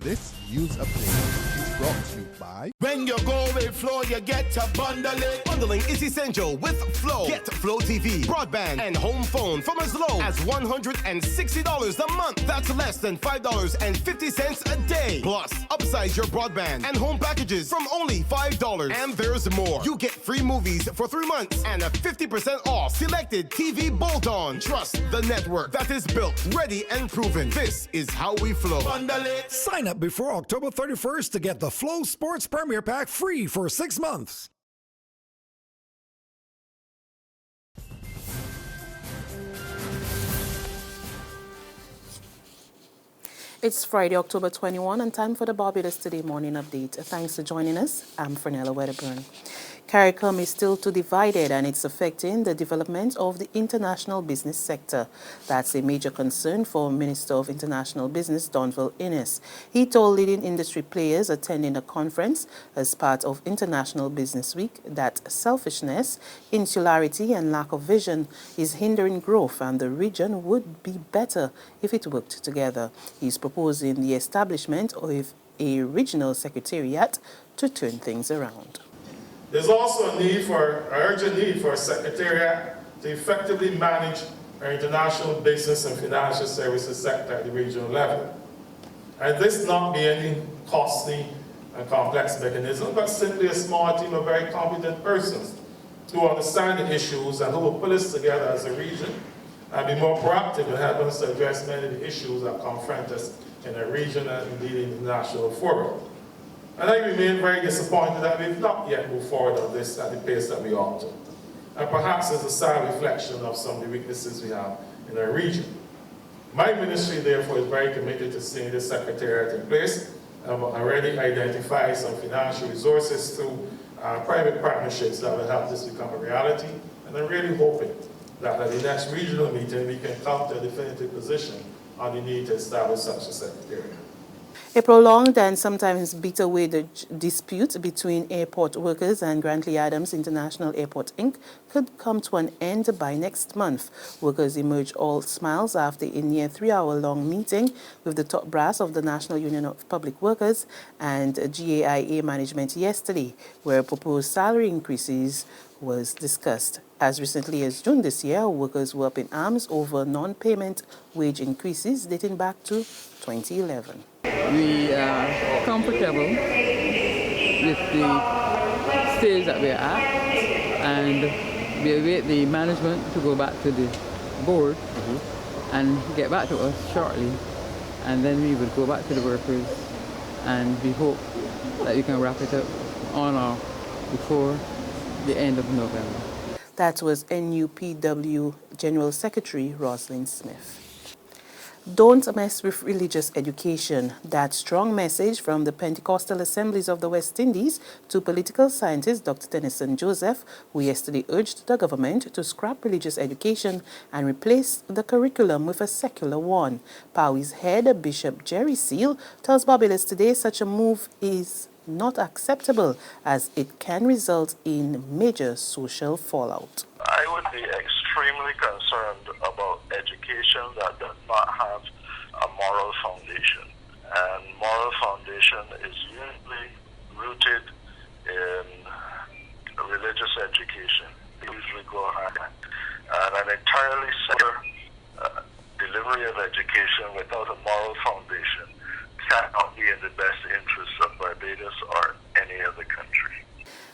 This Use a Play is brought to you by... When you go with Flow, you get to bundle it. Bundling is essential with Flow. Get Flow TV, broadband, and home phone from as low as $160 a month. That's less than $5.50 a day. Plus, upsize your broadband and home packages from only $5. And there's more. You get free movies for 3 months and a 50% off selected TV bolt-on. Trust the network that is built, ready, and proven. This is how we flow. Bundle it. Sign up before October 31st to get the Flow Sports Premier Pack free for 6 months. It's Friday, October 21, and time for the Barbados Today Morning Update. Thanks for joining us. I'm Fernella Wedderburn. CARICOM is still too divided, and it's affecting the development of the international business sector. That's a major concern for Minister of International Business, Donville Innes. He told leading industry players attending a conference as part of International Business Week that selfishness, insularity, and lack of vision is hindering growth, and the region would be better if it worked together. He's proposing the establishment of a regional secretariat to turn things around. There's also an urgent need for a secretariat to effectively manage our international business and financial services sector at the regional level. And this not be any costly and complex mechanism, but simply a small team of very competent persons who understand the issues and who will pull us together as a region and be more proactive in helping us to address many of the issues that confront us in our region and indeed in the national forum. And I remain very disappointed that we've not yet moved forward on this at the pace that we ought to. And perhaps it's a sad reflection of some of the weaknesses we have in our region. My ministry, therefore, is very committed to seeing this secretariat in place. I've already identified some financial resources through private partnerships that will help this become a reality. And I'm really hoping that at the next regional meeting, we can come to a definitive position on the need to establish such a secretariat. A prolonged and sometimes bitter wage dispute between airport workers and Grantley Adams International Airport Inc. could come to an end by next month. Workers emerged all smiles after a near 3-hour-long meeting with the top brass of the National Union of Public Workers and GAIA management yesterday, where proposed salary increases was discussed. As recently as June this year, workers were up in arms over non-payment wage increases dating back to 2011. We are comfortable with the stage that we are at, and we await the management to go back to the board and get back to us shortly, and then we will go back to the workers, and we hope that we can wrap it up on or before the end of November. That was NUPW General Secretary Roslyn Smith. Don't mess with religious education. That strong message from the Pentecostal Assemblies of the West Indies to political scientist Dr. Tennyson Joseph, who yesterday urged the government to scrap religious education and replace the curriculum with a secular one. PAWI's head, Bishop Jerry Seal, tells Barbados Today such a move is not acceptable as it can result in major social fallout. I would be extremely concerned about education that does not have a moral foundation. And moral foundation is usually rooted in religious education. They usually go hand in hand. And an entirely secular delivery of education without a moral foundation cannot be in the best interests of Barbados or any other country.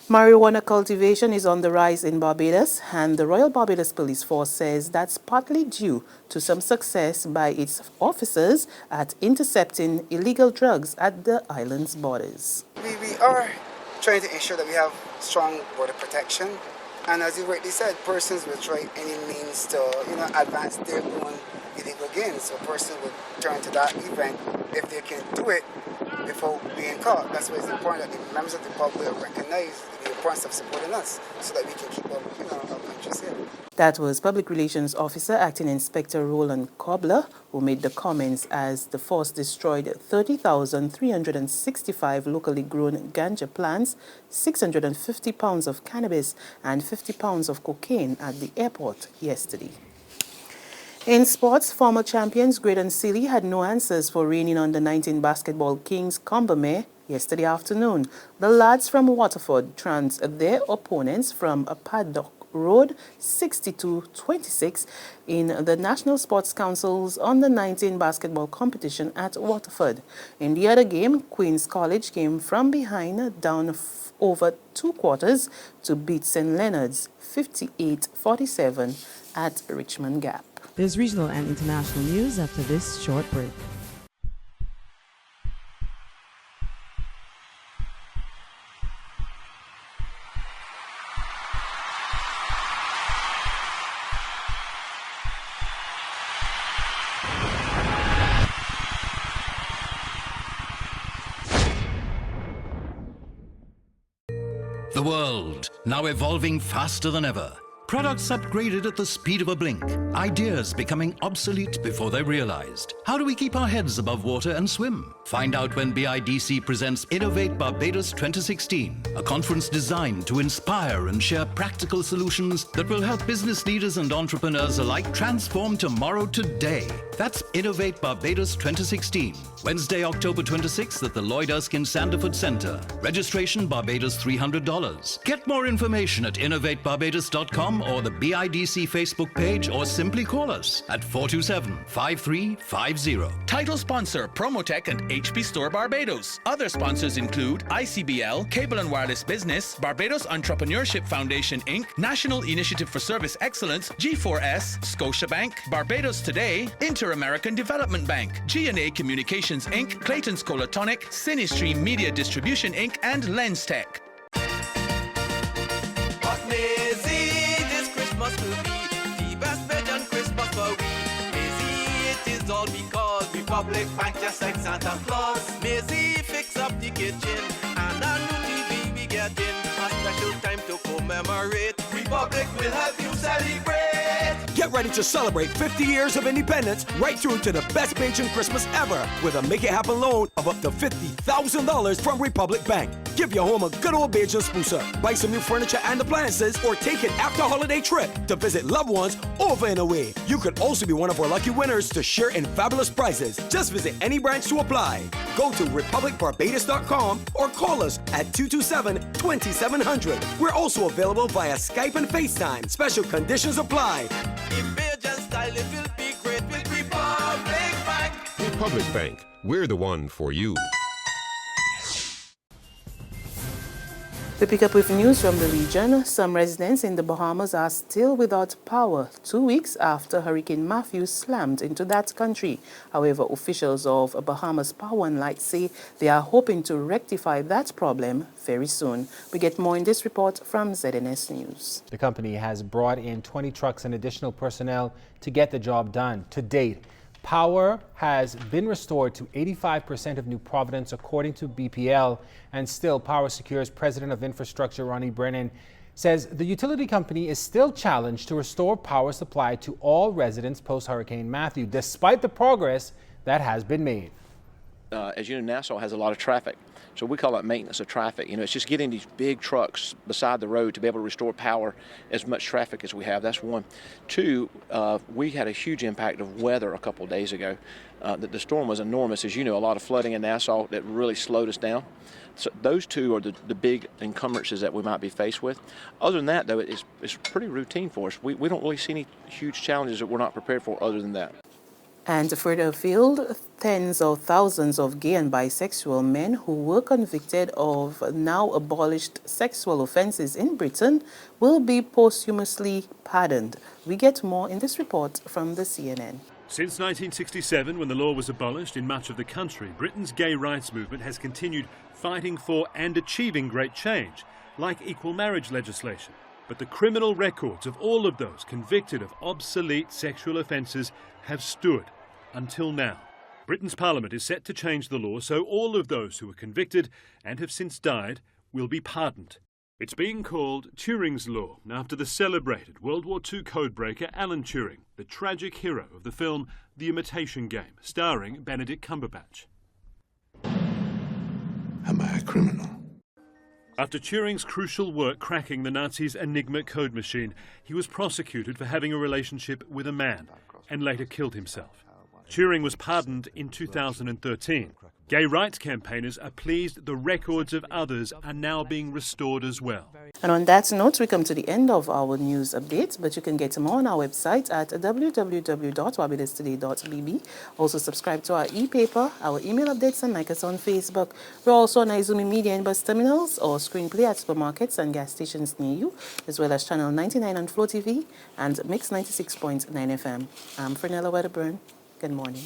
Marijuana cultivation is on the rise in Barbados, and the Royal Barbados Police Force says that's partly due to some success by its officers at intercepting illegal drugs at the island's borders. We are trying to ensure that we have strong border protection, and as you rightly said, persons will try any means to advance their own illegal gains. So a person would turn to that event if they can do it before being caught. That's why it's important that the members of the public recognize the importance of supporting us so that we can keep our country safe. That was Public Relations Officer Acting Inspector Roland Cobbler, who made the comments as the force destroyed 30,365 locally grown ganja plants, 650 pounds of cannabis and 50 pounds of cocaine at the airport yesterday. In sports, former champions Graydon Sealy had no answers for reigning under-19 basketball kings Combermere yesterday afternoon. The lads from Waterford trounced their opponents from a Paddock Road 62-26 in the National Sports Council's under-19 basketball competition at Waterford. In the other game, Queen's College came from behind down over 2 quarters to beat St. Leonard's 58-47 at Richmond Gap. There's regional and international news after this short break. The world, now evolving faster than ever. Products upgraded at the speed of a blink. Ideas becoming obsolete before they're realized. How do we keep our heads above water and swim? Find out when BIDC presents Innovate Barbados 2016, a conference designed to inspire and share practical solutions that will help business leaders and entrepreneurs alike transform tomorrow today. That's Innovate Barbados 2016, Wednesday, October 26th at the Lloyd Erskine Sanderford Center. Registration Barbados $300. Get more information at innovatebarbados.com or the BIDC Facebook page, or simply call us at 427-5350. Title sponsor Promotech and HP Store Barbados. Other sponsors include ICBL, Cable and Wireless Business, Barbados Entrepreneurship Foundation Inc., National Initiative for Service Excellence, G4S, Scotiabank, Barbados Today, Inter-American Development Bank, G&A Communications Inc., Clayton's Colatonic, Cinestream Media Distribution Inc., and LensTech. Republic Bank just like Santa Claus. Maisie fix up the kitchen and a new TV we getting. A special time to commemorate. Republic will help you celebrate. Get ready to celebrate 50 years of independence right through to the best Bajan Christmas ever with a Make It Happen loan of up to $50,000 from Republic Bank. Give your home a good old Bajan spruce up, buy some new furniture and appliances, or take an after-holiday trip to visit loved ones over and away. You could also be one of our lucky winners to share in fabulous prizes. Just visit any branch to apply. Go to republicbarbados.com or call us at 227-2700. We're also available via Skype and FaceTime. Special conditions apply. In Bajan style, it will be great with Republic Bank. Republic Bank, we're the one for you. We pick up with news from the region. Some residents in the Bahamas are still without power 2 weeks after Hurricane Matthew slammed into that country. However, officials of Bahamas Power and Light say they are hoping to rectify that problem very soon. We get more in this report from ZNS News. The company has brought in 20 trucks and additional personnel to get the job done. To date, power has been restored to 85% of New Providence, according to BPL, and still Power Secure's president of infrastructure, Ronnie Brennan, says the utility company is still challenged to restore power supply to all residents post-Hurricane Matthew, despite the progress that has been made. As you know, Nassau has a lot of traffic, so we call that maintenance of traffic. You know, it's just getting these big trucks beside the road to be able to restore power as much traffic as we have. That's one. Two, we had a huge impact of weather a couple of days ago. The storm was enormous. As you know, a lot of flooding in Nassau that really slowed us down. So those two are the big encumbrances that we might be faced with. Other than that, though, it's pretty routine for us. We don't really see any huge challenges that we're not prepared for other than that. And further afield, tens of thousands of gay and bisexual men who were convicted of now abolished sexual offences in Britain will be posthumously pardoned. We get more in this report from the CNN. Since 1967, when the law was abolished in much of the country, Britain's gay rights movement has continued fighting for and achieving great change, like equal marriage legislation. But the criminal records of all of those convicted of obsolete sexual offences have stood until now. Britain's Parliament is set to change the law so all of those who were convicted and have since died will be pardoned. It's being called Turing's Law after the celebrated World War II codebreaker Alan Turing, the tragic hero of the film The Imitation Game, starring Benedict Cumberbatch. Am I a criminal? After Turing's crucial work cracking the Nazis' Enigma code machine, he was prosecuted for having a relationship with a man and later killed himself. Turing was pardoned in 2013. Gay rights campaigners are pleased the records of others are now being restored as well. And on that note, we come to the end of our news update, but you can get more on our website at www.barbadostoday.bb. Also subscribe to our e-paper, our email updates, and like us on Facebook. We're also on Izumi Media and bus terminals or screenplay at supermarkets and gas stations near you, as well as Channel 99 on Flow TV and Mix 96.9 FM. I'm Fernella Wedderburn. Good morning.